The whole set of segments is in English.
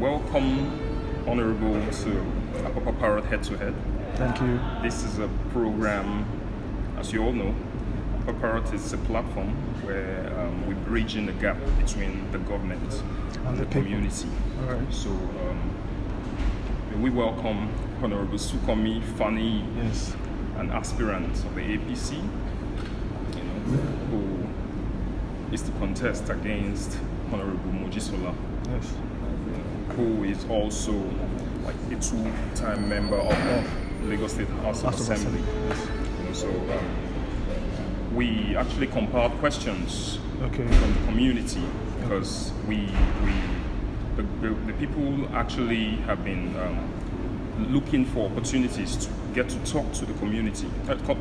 Welcome, Honorable, to Apapa Parrot Head2Head. Thank you. This is a program, as you all know. Apapa Parrot is a platform where we're bridging the gap between the government and the community. All right. So we welcome Honorable Sunkanmi, Faniyi, Yes. an aspirant of the APC, who is to contest against Honorable Mojisola, Yes. who is also like a two-time member of Lagos State House of Assembly. Yes. So we actually compiled questions Okay. from the community because the people actually have been looking for opportunities to get to talk to the community,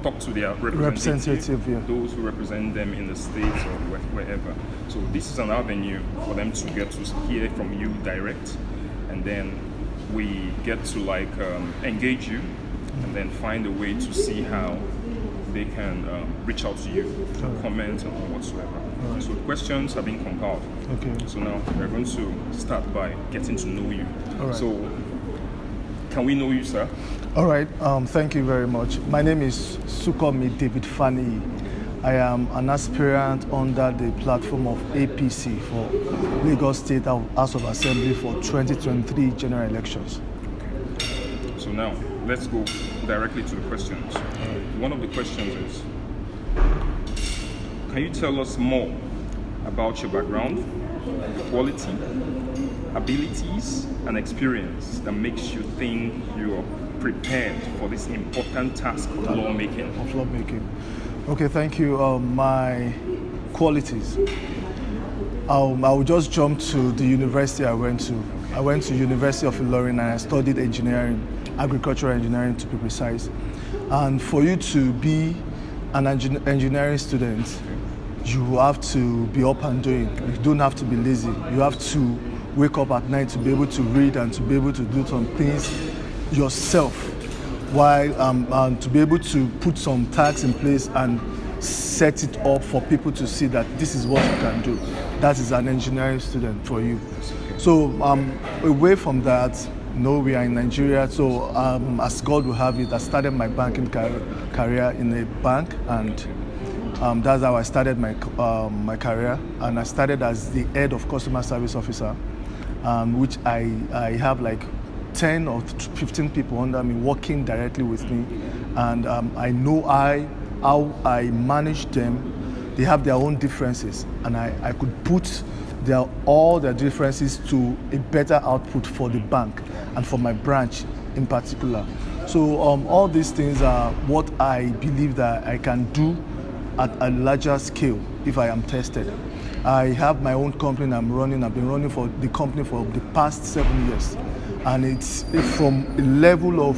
talk to their representative, yeah. those who represent them in the states or wherever. So this is an avenue for them to get to hear from you direct, and then we get to engage you, and then find a way to see how they can reach out to you, comment or whatsoever. So questions have been compiled. Okay. So now we're going to start by getting to know you. All right. So can we know you, sir? All right. Thank you very much. My name is Sunkanmi David Faniyi. I am an aspirant under the platform of APC for Lagos State House of Assembly for 2023 general elections. Okay. So now let's go directly to the questions. One of the questions is, can you tell us more about your background, quality, abilities, and experience that makes you think you are prepared for this important task of lawmaking? Okay, thank you. My qualities. I will just jump to the university I went to. I went to University of Ilorin and I studied engineering, agricultural engineering to be precise. And for you to be an engineering student, you have to be up and doing. You don't have to be lazy. You have to wake up at night to be able to read and to be able to do some things yourself, while to be able to put some tasks in place and set it up for people to see that this is what you can do. That is an engineering student for you. So away from that, we are in Nigeria. So as God will have it, I started my banking career in a bank, and that's how I started my career. And I started as the head of customer service officer, which I have like 10 or 15 people under me working directly with me, and I know how I manage them. They have their own differences, and I could put all their differences to a better output for the bank and for my branch in particular. So all these things are what I believe that I can do at a larger scale if I am tested. I have my own company I'm running. I've been running for the company for the past 7 years. And it's from a level of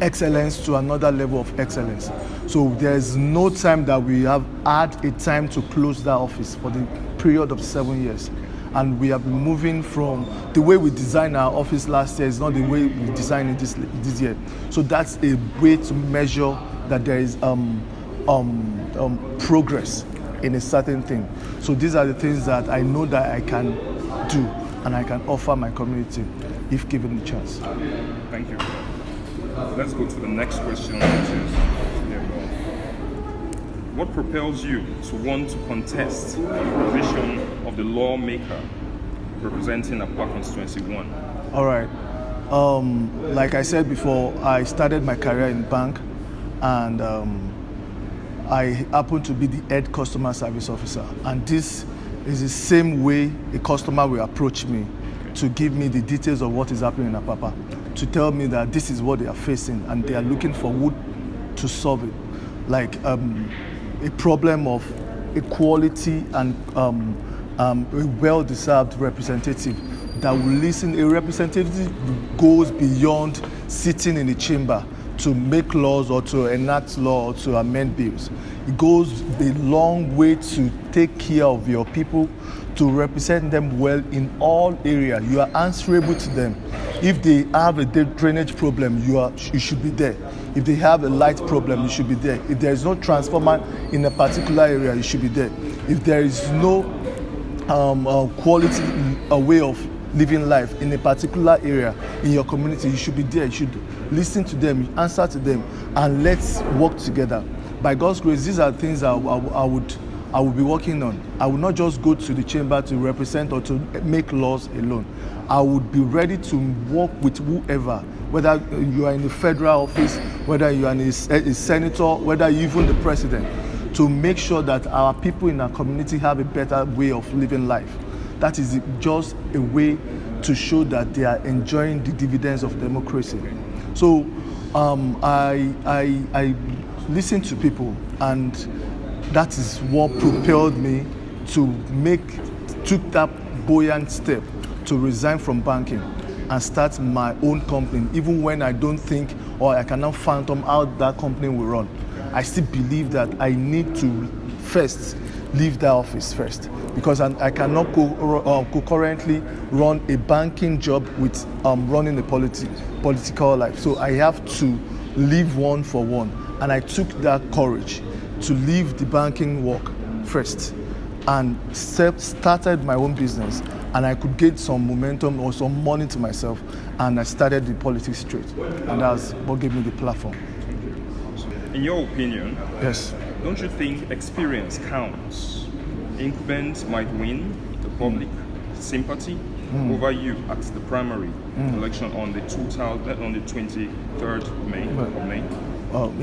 excellence to another level of excellence. So there's no time that we have had a time to close that office for the period of 7 years. And we have been moving from the way we designed our office last year is not the way we designed it this year. So that's a way to measure that there is progress in a certain thing. So these are the things that I know that I can do and I can offer my community if given the chance. Thank you. Let's go to the next question, which is, what propels you to want to contest for the position of the lawmaker representing Apapa Constituency 1? All right. Like I said before, I started my career in bank, and I happen to be the head customer service officer. And this is the same way a customer will approach me to give me the details of what is happening in Apapa, to tell me that this is what they are facing and they are looking for who to solve it. Like a problem of equality and a well-deserved representative that will listen. A representative goes beyond sitting in the chamber to make laws or to enact law or to amend bills. It goes a long way to take care of your people, to represent them well in all areas. You are answerable to them. If they have a drainage problem, you should be there. If they have a light problem, you should be there. If there is no transformer in a particular area, you should be there. If there is no quality way of living life in a particular area in your community, you should be there. You should listen to them, answer to them, and let's work together. By God's grace, these are things I would be working on. I would not just go to the chamber to represent or to make laws alone. I would be ready to work with whoever, whether you are in the federal office, whether you are a senator, whether you're even the president, to make sure that our people in our community have a better way of living life. That is just a way to show that they are enjoying the dividends of democracy. So I listen to people, and that is what propelled me to took that buoyant step to resign from banking and start my own company, even when I don't think or I cannot fathom how that company will run. I still believe that I need to first leave that office first, because I cannot concurrently run a banking job with running a political life. So I have to leave one for one, and I took that courage to leave the banking work first and started my own business, and I could get some momentum or some money to myself, and I started the politics straight, and that's what gave me the platform. In your opinion, yes, don't you think experience counts? Incumbents might win the public sympathy over you at the primary election on the 23rd of May.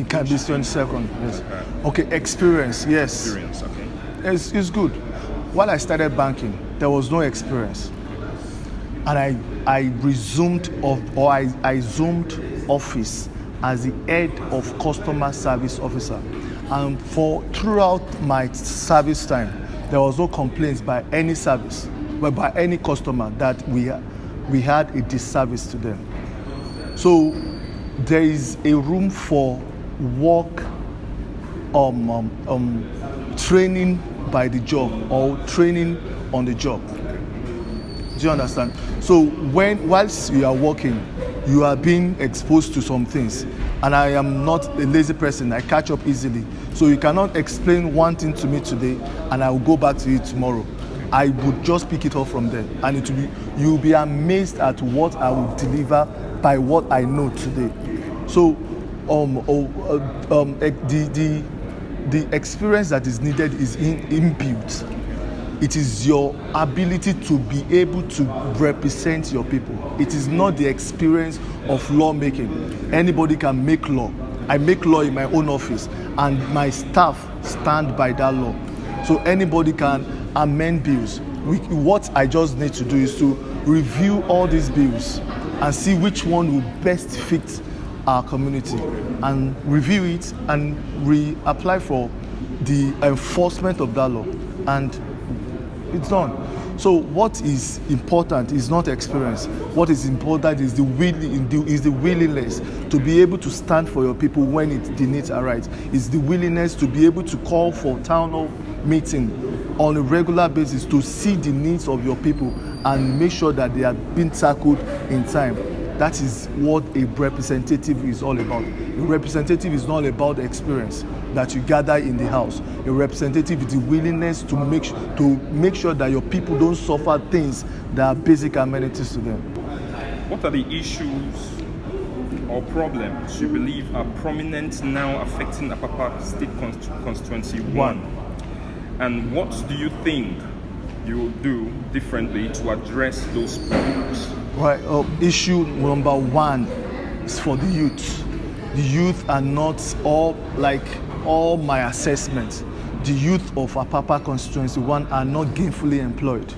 It can be 22nd. Yes. Okay, experience. Yes. Experience. Okay. It's good. While I started banking, there was no experience, and I zoomed office as the head of customer service officer, and throughout my service time, there was no complaints by any service, but by any customer that we had a disservice to them. So there is a room for work, training by the job or training on the job. Do you understand? So whilst you are working, you are being exposed to some things, and I am not a lazy person. I catch up easily. So you cannot explain one thing to me today and I will go back to it tomorrow. I would just pick it up from there, and you'll be amazed at what I will deliver by what I know today. So the experience that is needed is inbuilt. It is your ability to be able to represent your people. It is not the experience of lawmaking. Anybody can make law. I make law in my own office, and my staff stand by that law. So anybody can amend bills. What I just need to do is to review all these bills and see which one will best fit our community, and review it and reapply for the enforcement of that law, and it's done. So what is important is not experience. What is important is the willingness to be able to stand for your people when the needs are right. It's the willingness to be able to call for town hall meeting on a regular basis to see the needs of your people and make sure that they are being tackled in time. That is what a representative is all about. A representative is not about experience that you gather in the house. A representative is the willingness to make sure that your people don't suffer things that are basic amenities to them. What are the issues or problems you believe are prominent now affecting Apapa State Constituency 1? And what do you think you will do differently to address those problems? Right. Issue number one is for the youth. The youth are not all my assessments. The youth of Apapa Constituency 1 are not gainfully employed.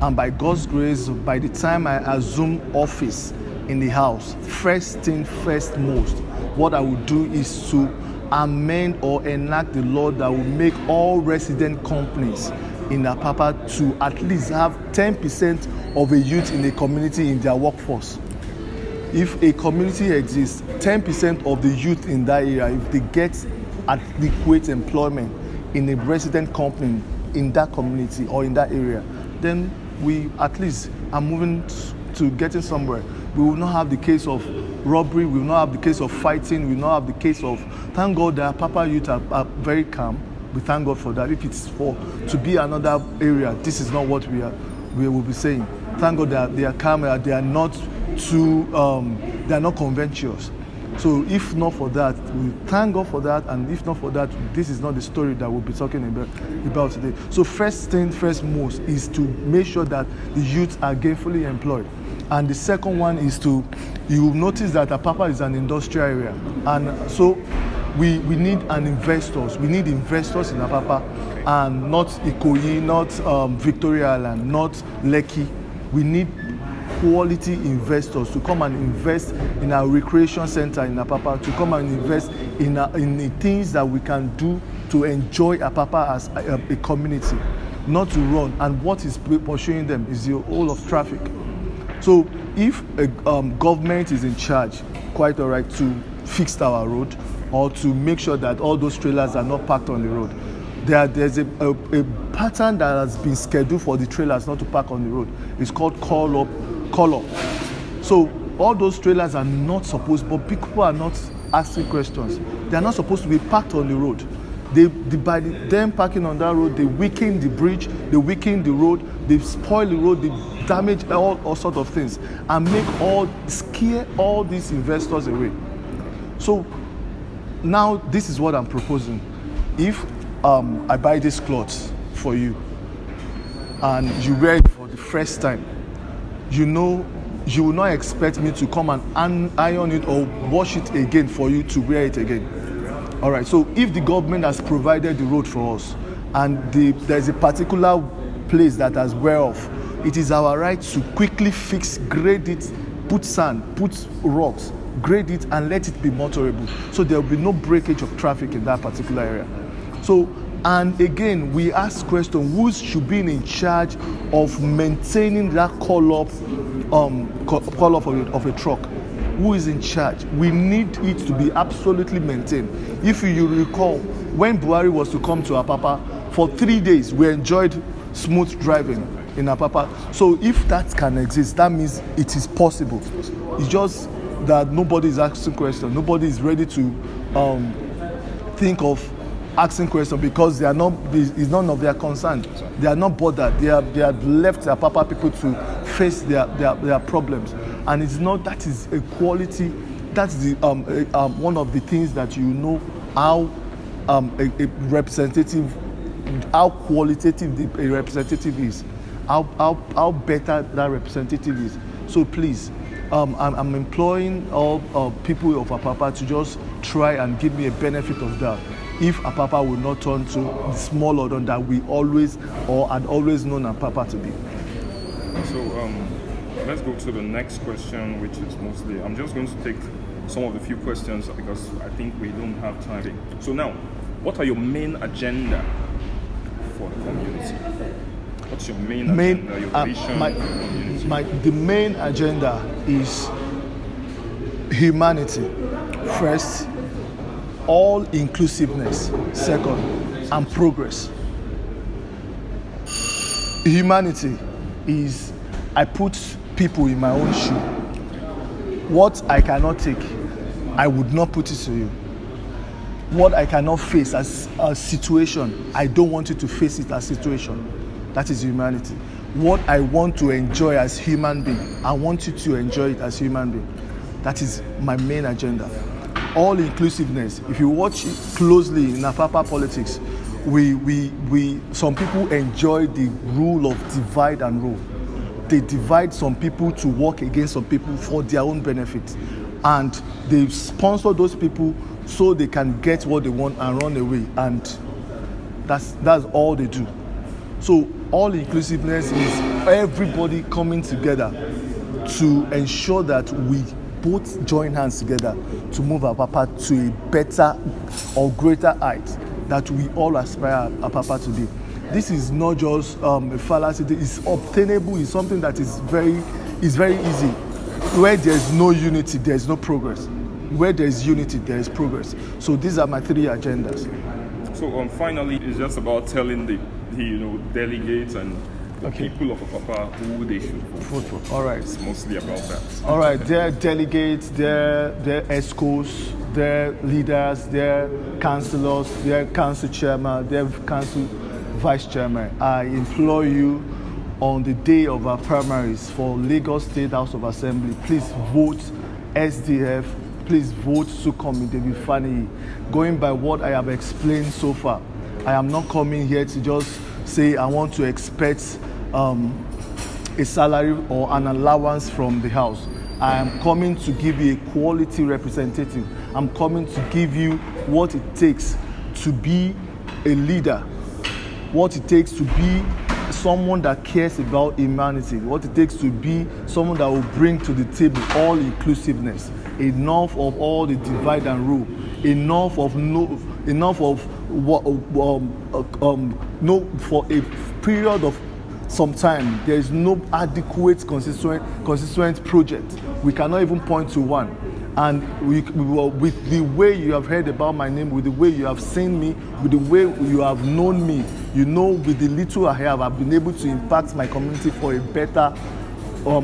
And by God's grace, by the time I assume office in the house, first thing first most, what I will do is to amend or enact the law that will make all resident companies in Apapa to at least have 10% of a youth in a community in their workforce. If a community exists, 10% of the youth in that area, if they get adequate employment in a resident company in that community or in that area, then we at least are moving to getting somewhere. We will not have the case of robbery, we will not have the case of fighting, we will not have the case of, thank God that Apapa youth are very calm, we thank God for that. If it's for to be another area, this is not what we will be saying. Thank God that they are calm, they are not too, they are not conventions. So if not for that, we thank God for that, and if not for that, this is not the story that we'll be talking about today. So first thing, first most is to make sure that the youth are gainfully employed. And the second one is you will notice that Apapa is an industrial area. And so we need investors. We need investors in Apapa, and not Ikoyi, not Victoria Island, not Lekki. We need quality investors to come and invest in our recreation center in Apapa, to come and invest in the things that we can do to enjoy Apapa as a community, not to run. And what is pursuing them is the whole of traffic. So if a government is in charge, quite all right, to fix our road or to make sure that all those trailers are not parked on the road, there's a pattern that has been scheduled for the trailers not to park on the road. It's called call up. So all those trailers are not supposed, but people are not asking questions. They are not supposed to be parked on the road. By them parking on that road, they weaken the bridge, they weaken the road, they spoil the road, they damage all sorts of things, and scare all these investors away. So now this is what I'm proposing. If I buy this cloth for you and you wear it for the first time, you will not expect me to come and iron it or wash it again for you to wear it again. All right, so if the government has provided the road for us and there's a particular place that has wear off, it is our right to quickly fix, grade it, put sand, put rocks, grade it, and let it be motorable. So there will be no breakage of traffic in that particular area. So, and again, we ask question, who should be in charge of maintaining that call up of a truck? Who is in charge? We need it to be absolutely maintained. If you recall, when Buhari was to come to Apapa, for 3 days, we enjoyed smooth driving in Apapa. So if that can exist, that means it is possible. It's just that nobody is asking questions. Nobody is ready to think of asking questions because it's none of their concern. They are not bothered. They have left the Apapa people to face their problems. And it's not, that is a quality, that's the one of the things that you know how a representative, how qualitative a representative is, how better that representative is. So please, I'm employing all people of Apapa to just try and give me a benefit of that. If Apapa will not turn to the small London that we always or had always known Apapa to be. So let's go to the next question, which is mostly, I'm just going to take some of the few questions because I think we don't have time. So now, what are your main agenda for the community? What's your main agenda, your vision for the community? The main agenda is humanity first, all inclusiveness second, and progress. Humanity is, I put people in my own shoe. What I cannot take, I would not put it to you. What I cannot face as a situation, I don't want you to face it as a situation. That is humanity. What I want to enjoy as human being, I want you to enjoy it as human being. That is my main agenda. All inclusiveness. If you watch it closely in Apapa politics, some people enjoy the rule of divide and rule. They divide some people to work against some people for their own benefit, and they sponsor those people so they can get what they want and run away, and that's all they do. So all inclusiveness is everybody coming together to ensure that we both join hands together to move Apapa to a better or greater height that we all aspire Apapa to be. This is not just a fallacy. It's obtainable. It's something that is very easy. Where there's no unity, there's no progress. Where there's unity, there is progress. So these are my 3 agendas. So finally, it's just about telling the delegates and the people of Apapa who they should vote for. All right. It's mostly about that. All right, their delegates, their ESCOs, their leaders, their councillors, their council chairman, their council vice chairman. I implore you on the day of our primaries for Lagos State House of Assembly, please vote SDF, please vote Sunkanmi David Faniyi. Going by what I have explained so far, I am not coming here to just say I want to expect a salary or an allowance from the house. I am coming to give you a quality representative. I'm coming to give you what it takes to be a leader, what it takes to be someone that cares about humanity, what it takes to be someone that will bring to the table all inclusiveness, enough of all the divide and rule, enough of for a period of some time there is no adequate consistent project. We cannot even point to one. And with the way you have heard about my name, with the way you have seen me, with the way you have known me, you know, with the little I have, I've been able to impact my community for a better, for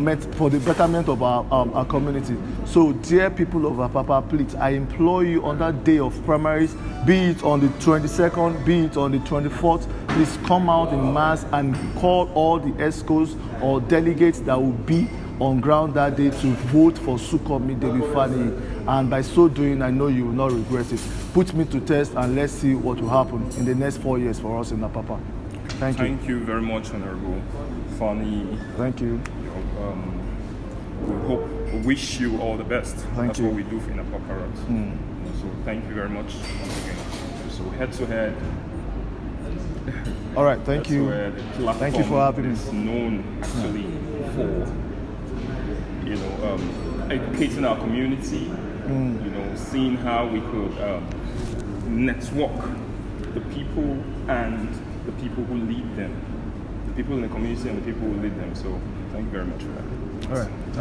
the betterment of our community. So, dear people of Apapa, please, I implore you on that day of primaries, be it on the 22nd, be it on the 24th, please come out in mass and call all the ESCOs or delegates that will be on ground that day to vote for Sunkanmi David Faniyi, and by so doing, I know you will not regret it. Put me to test and let's see what will happen in the next 4 years for us in Apapa. Thank you. Thank you very much, Honorable Faniyi. Thank you. We wish you all the best. That's you. what we do in Apapa Parrots. So thank you very much once again. So head-to-head. All right, thank you. Thank you for having me. It's known actually for educating our community, seeing how we could network the people and the people who lead them, the people in the community and the people who lead them. So thank you very much for that. All right, thanks.